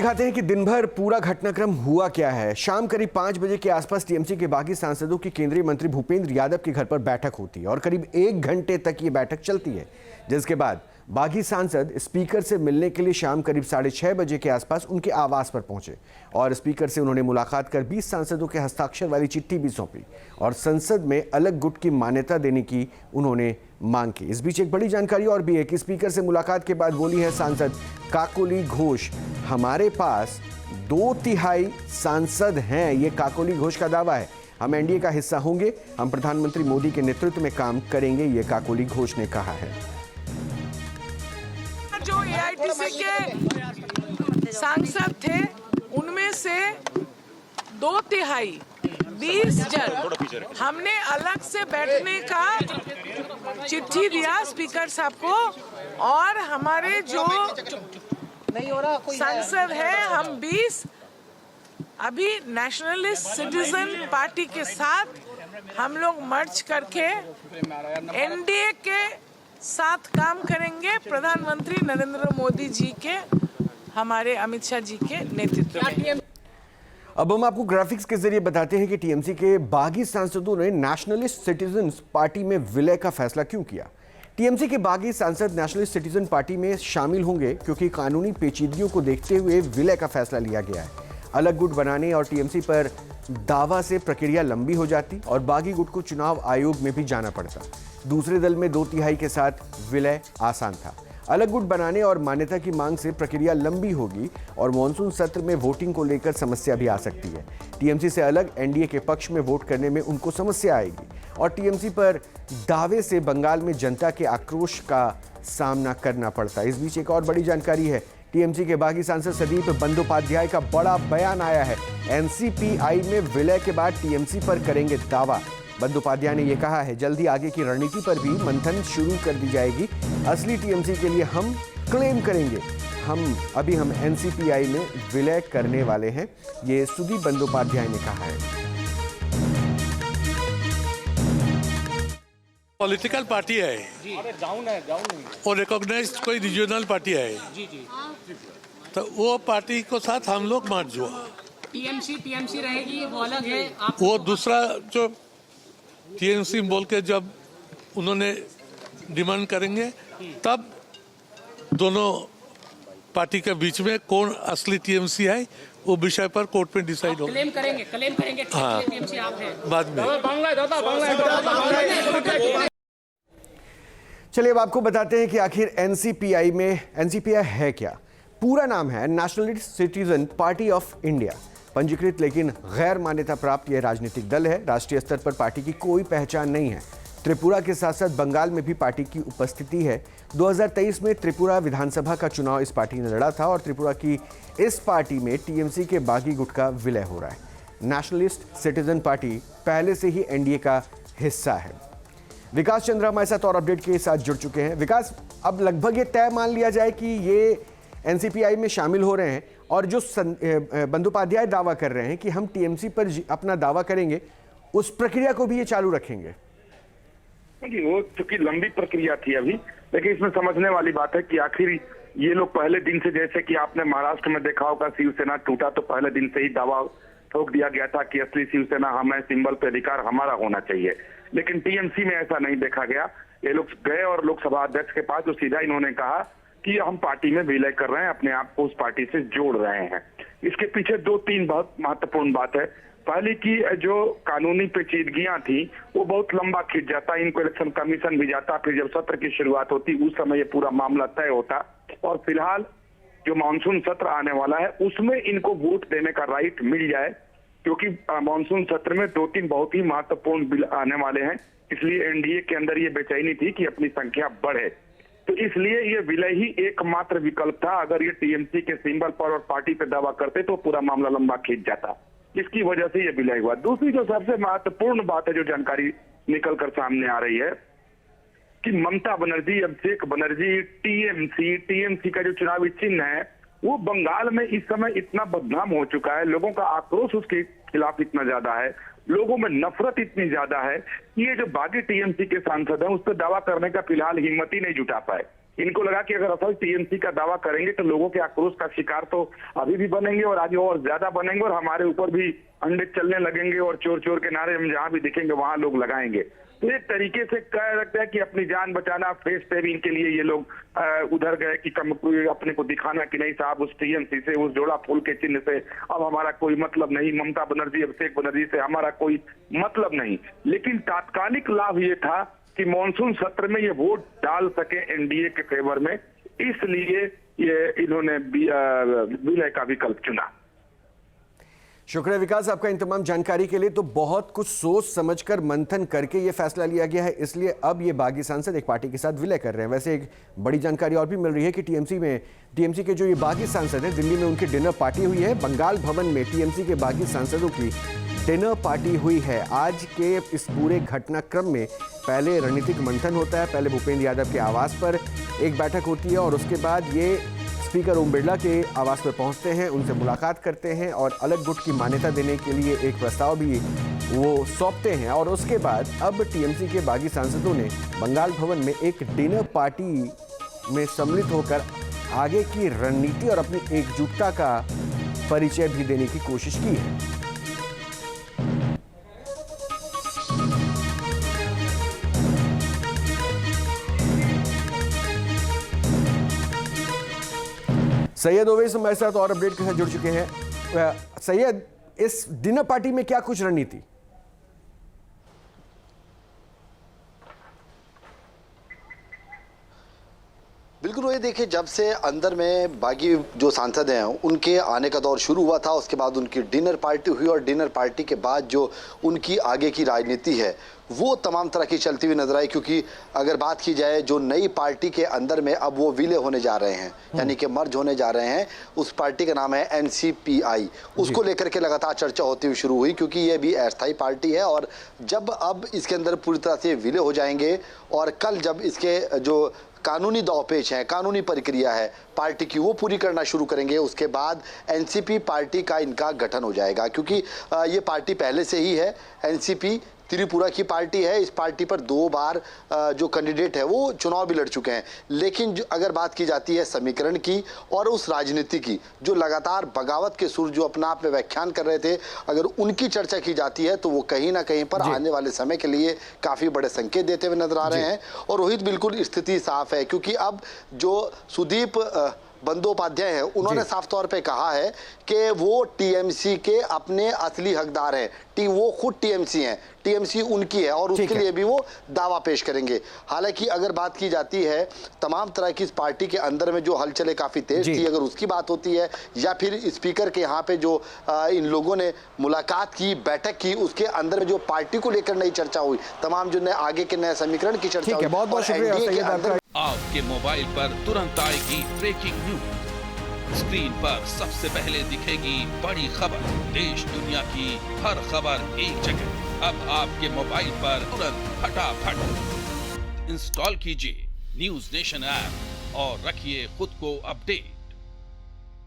दिखाते हैं कि दिन भर पूरा घटनाक्रम हुआ क्या है। शाम करीब 5 बजे के आसपास टीएमसी के बागी सांसदों की केंद्रीय मंत्री भूपेंद्र यादव के घर पर बैठक होती है और करीब 1 घंटे तक ये बैठक चलती है, जिसके बाद बागी सांसद स्पीकर से मिलने के लिए शाम करीब 6:30 बजे के आसपास उनके आवास पर पहुंचे और स्पीकर से उन्होंने मुलाकात कर 20 सांसदों के हस्ताक्षर वाली चिट्ठी भी सौंपी और संसद में अलग गुट की मान्यता देने की उन्होंने मांग की। इस बीच एक बड़ी जानकारी और भी है कि स्पीकर से मुलाकात के बाद बोली है सांसद काकोली घोष, हमारे पास 2/3 सांसद हैं। ये काकोली घोष का दावा है। हम एनडीए का हिस्सा होंगे, हम प्रधानमंत्री मोदी के नेतृत्व में काम करेंगे, ये काकोली घोष ने कहा है। जो एआईटीसी के सांसद थे उनमें से 2/3 20 जन हमने अलग से बैठने का चिट्ठी दिया स्पीकर साहब को और हमारे जो सांसद है हम 20 अभी नेशनलिस्ट सिटीजन पार्टी के साथ हम लोग मर्ज करके एनडीए के साथ काम करेंगे, प्रधानमंत्री नरेंद्र मोदी जी के, हमारे अमित शाह जी के नेतृत्व में। अब हम आपको ग्राफिक्स के जरिए बताते हैं कि टीएमसी के बागी सांसदों ने नेशनलिस्ट सिटीजन्स पार्टी में विलय का फैसला क्यों किया। टीएमसी के बागी सांसद नेशनलिस्ट सिटीजन पार्टी में शामिल होंगे क्योंकि कानूनी पेचीदगियों को देखते हुए विलय का फैसला लिया गया है। अलग गुट बनाने और टीएमसी पर दावा से प्रक्रिया लंबी हो जाती और बागी गुट को चुनाव आयोग में भी जाना पड़ता। दूसरे दल में 2/3 के साथ विलय आसान था। अलग गुट बनाने और मान्यता की मांग से प्रक्रिया लंबी होगी और मॉनसून सत्र में वोटिंग को लेकर समस्या भी आ सकती है। टीएमसी से अलग एनडीए के पक्ष में वोट करने में उनको समस्या आएगी और टीएमसी पर दावे से बंगाल में जनता के आक्रोश का सामना करना पड़ता है। इस बीच एक और बड़ी जानकारी है। टीएमसी के बागी सांसद सदीप बंदोपाध्याय का बड़ा बयान आया है। एनसीपीआई में विलय के बाद टीएमसी पर करेंगे दावा। बंदोपाध्याय ने यह कहा है, जल्दी आगे की रणनीति पर भी मंथन शुरू कर दी जाएगी। असली टीएमसी के लिए हम क्लेम करेंगे। हम एनसीपीआई में विलय करने वाले हैं, ये सुदीप बंदोपाध्याय ने कहा है। पॉलिटिकल पार्टी है और रिकॉग्नाइज्ड कोई रीजनल पार्टी है तो वो पार्टी को साथ हम लोग मर्ज हुआ। टीएमसी रहेगी, वो अलग है। वो दूसरा जो टीएमसी बोल के जब उन्होंने डिमांड करेंगे तब दोनों पार्टी के बीच में कौन असली टीएमसी है वो विषय पर कोर्ट में डिसाइड होगा। क्लेम करेंगे हाँ, टीएमसी आप है बाद में। चलिए अब आपको बताते हैं कि आखिर एनसीपीआई है क्या। पूरा नाम है nationalist citizen party of India. पंजीकृत लेकिन गैर मान्यता प्राप्त यह राजनीतिक दल है। राष्ट्रीय स्तर पर पार्टी की कोई पहचान नहीं है। त्रिपुरा के साथ साथ बंगाल में भी पार्टी की उपस्थिति है। 2023 में त्रिपुरा विधानसभा का चुनाव इस पार्टी ने लड़ा था और त्रिपुरा की इस पार्टी में टीएमसी के बागी गुट का विलय हो रहा है। नेशनलिस्ट सिटीजन पार्टी पहले से ही एनडीए का हिस्सा है। विकास चंद्र हमारे साथ और अपडेट के साथ जुड़ चुके हैं। विकास, अब लगभग ये तय मान लिया जाए कि ये एनसीपीआई में शामिल हो रहे हैं और जो बंदोपाध्याय दावा कर रहे हैं कि हम टीएमसी पर अपना दावा करेंगे, उस प्रक्रिया को भी ये चालू रखेंगे। देखिए, वो चूंकि लंबी प्रक्रिया थी अभी, लेकिन इसमें समझने वाली बात है कि आखिर ये लोग पहले दिन से, जैसे कि आपने महाराष्ट्र में देखा होगा, शिवसेना टूटा तो पहले दिन से ही दावा ठोक दिया गया था कि असली शिवसेना हम है, सिंबल पे अधिकार हमारा होना चाहिए। लेकिन टीएमसी में ऐसा नहीं देखा गया। ये लोग गए और लोकसभा अध्यक्ष के पास, जो सीधा इन्होंने कहा कि हम पार्टी में विलय कर रहे हैं, अपने आप को उस पार्टी से जोड़ रहे हैं। इसके पीछे 2-3 बहुत महत्वपूर्ण बात है। पहली की जो कानूनी पेचीदगियां थी वो बहुत लंबा खिंच जाता, इनको इलेक्शन कमीशन भी जाता, फिर जब सत्र की शुरुआत होती उस समय ये पूरा मामला तय होता। और फिलहाल जो मानसून सत्र आने वाला है उसमें इनको वोट देने का राइट मिल जाए, क्योंकि मानसून सत्र में 2-3 बहुत ही महत्वपूर्ण बिल आने वाले हैं। इसलिए एनडीए के अंदर ये बेचैनी थी कि अपनी संख्या बढ़े, तो इसलिए ये विलय ही एकमात्र विकल्प था। अगर ये टीएमसी के सिंबल पर और पार्टी पे दावा करते तो पूरा मामला लंबा खींच जाता। इसकी वजह से ये विलय हुआ। दूसरी जो सबसे महत्वपूर्ण बात है, जो जानकारी निकल कर सामने आ रही है, कि ममता बनर्जी, अभिषेक बनर्जी, टीएमसी का जो चुनावी चिन्ह है वो बंगाल में इस समय इतना बदनाम हो चुका है, लोगों का आक्रोश उसके खिलाफ इतना ज्यादा है, लोगों में नफरत इतनी ज्यादा है कि ये जो बागी टीएमसी के सांसद हैं उस पर दावा करने का फिलहाल हिम्मत ही नहीं जुटा पाए। इनको लगा कि अगर असल टीएमसी का दावा करेंगे तो लोगों के आक्रोश का शिकार तो अभी भी बनेंगे और आगे और ज्यादा बनेंगे और हमारे ऊपर भी अंडे चलने लगेंगे और चोर चोर के नारे हम जहां भी दिखेंगे वहां लोग लगाएंगे। तो एक तरीके से कह सकते हैं कि अपनी जान बचाना, फेस पे भी इनके लिए ये लोग उधर गए कि कम अपने को दिखाना कि नहीं साहब उस टीएमसी से, उस जोड़ा फूल के चिन्ह से अब हमारा कोई मतलब नहीं, ममता बनर्जी, अभिषेक बनर्जी से हमारा कोई मतलब नहीं। लेकिन तात्कालिक लाभ ये था कि मॉनसून सत्र में ये वोट डाल सके एनडीए के फेवर में, इसलिए ये इन्होंने विलय का विकल्प चुना। शुक्रिया विकास आपका इन तमाम जानकारी के लिए। तो बहुत कुछ सोच समझकर मंथन करके ये फैसला लिया गया है, इसलिए अब ये बागी सांसद एक पार्टी के साथ विलय कर रहे हैं। वैसे एक बड़ी जानकारी और भी मिल रही है कि टीएमसी के जो ये बागी सांसद हैं, दिल्ली में उनकी डिनर पार्टी हुई है। बंगाल भवन में टीएमसी के बागी सांसदों की डिनर पार्टी हुई है। आज के इस पूरे घटनाक्रम में पहले रणनीतिक मंथन होता है, पहले भूपेंद्र यादव के आवास पर एक बैठक होती है और उसके बाद ये स्पीकर ओम बिरला के आवास पर पहुंचते हैं, उनसे मुलाकात करते हैं और अलग गुट की मान्यता देने के लिए एक प्रस्ताव भी वो सौंपते हैं। और उसके बाद अब टीएमसी के बागी सांसदों ने बंगाल भवन में एक डिनर पार्टी में सम्मिलित होकर आगे की रणनीति और अपनी एकजुटता का परिचय भी देने की कोशिश की है। सैयद ओवैस हमारे साथ और अपडेट के साथ जुड़ चुके हैं। सैयद, इस डिनर पार्टी में क्या कुछ रणनीति? बिल्कुल वही देखिए, जब से अंदर में बागी जो सांसद हैं उनके आने का दौर शुरू हुआ था, उसके बाद उनकी डिनर पार्टी हुई और डिनर पार्टी के बाद जो उनकी आगे की राजनीति है वो तमाम तरह की चलती हुई नजर आई। क्योंकि अगर बात की जाए जो नई पार्टी के अंदर में अब वो विलय होने जा रहे हैं, यानी कि मर्ज होने जा रहे हैं, उस पार्टी का नाम है एनसीपीआई। उसको लेकर के लगातार चर्चा होती हुई शुरू हुई क्योंकि ये भी अस्थायी पार्टी है और जब अब इसके अंदर पूरी तरह से विलय हो जाएंगे और कल जब इसके जो कानूनी दावपेच है, कानूनी प्रक्रिया है पार्टी की, वो पूरी करना शुरू करेंगे, उसके बाद एनसीपी पार्टी का इनका गठन हो जाएगा। क्योंकि ये पार्टी पहले से ही है, एनसीपी त्रिपुरा की पार्टी है। इस पार्टी पर 2 बार जो कैंडिडेट है वो चुनाव भी लड़ चुके हैं। लेकिन अगर बात की जाती है समीकरण की और उस राजनीति की जो लगातार बगावत के सुर जो अपना आप में व्याख्यान कर रहे थे, अगर उनकी चर्चा की जाती है तो वो कहीं ना कहीं पर आने वाले समय के लिए काफ़ी बड़े संकेत देते हुए नजर आ रहे हैं। और रोहित, बिल्कुल स्थिति साफ है क्योंकि अब जो सुदीप बंदोपाध्याय है उन्होंने साफ तौर पे कहा है कि वो टीएमसी के अपने असली हकदार हैं, वो खुद टीएमसी हैं, टीएमसी उनकी है और उसके लिए भी वो दावा पेश करेंगे। हालांकि अगर बात की जाती है तमाम तरह की इस पार्टी के अंदर में जो हलचलें काफी तेज थी, अगर उसकी बात होती है या फिर स्पीकर के यहाँ पे जो इन लोगों ने मुलाकात की, बैठक की, उसके अंदर में जो पार्टी को लेकर नई चर्चा हुई, तमाम जो नए आगे के नए समीकरण की चर्चा हुई। बहुत बहुत शुक्रिया। आपके मोबाइल पर तुरंत आएगी ब्रेकिंग न्यूज, स्क्रीन पर सबसे पहले दिखेगी बड़ी खबर, देश दुनिया की हर खबर एक जगह। अब आपके मोबाइल पर तुरंत फटाफट इंस्टॉल कीजिए न्यूज नेशन ऐप और रखिए खुद को अपडेट।